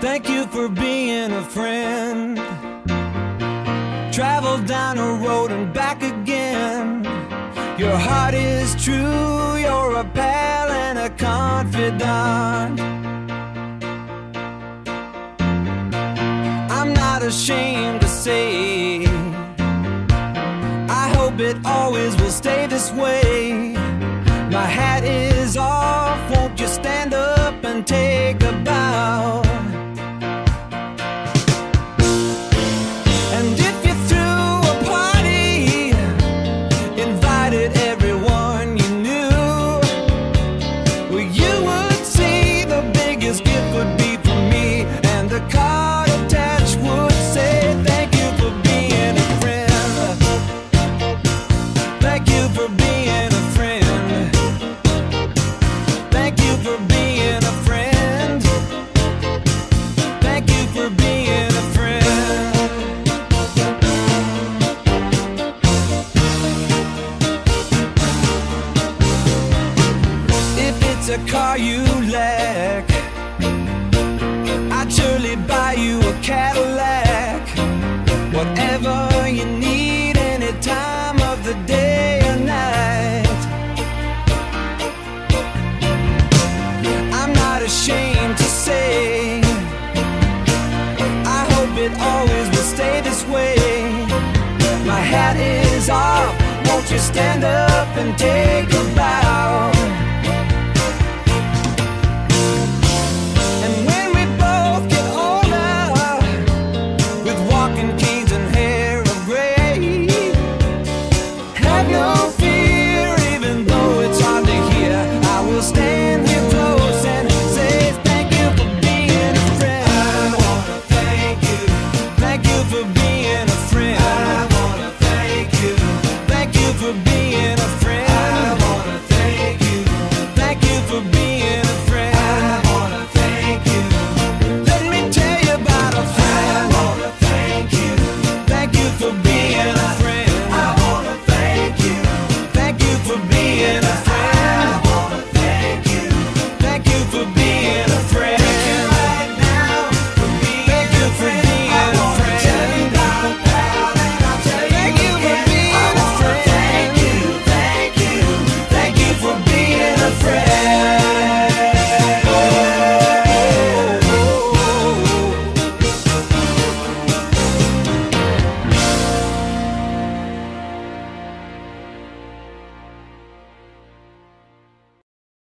Thank you for being a friend. Travel down a road and back again. Your heart is true, you're a pal and a confidant. I'm not ashamed to say, I hope it always will stay this way. My hat is off, won't you stand up and take a bow? And if you threw a party, invited everyone you knew, well, you would see the biggest gift would be for me, and the card attached would say, thank you for being a friend. Thank you for being a friend. Thank you for being a friend. Thank you for being a friend. If it's a car you lack, I'd surely buy you a Cadillac. Whatever you need, any time of the day or night. I'm not ashamed to say, I hope it always will stay this way. My hat is off, won't you stand up and take a bow? And when we both get older, with walking canes and hair of gray, have no fear, even though it's hard to hear. I will stand here close and say thank you for being a friend. I wanna thank you. Thank you for being a friend. I wanna thank you. Thank you for being a friend.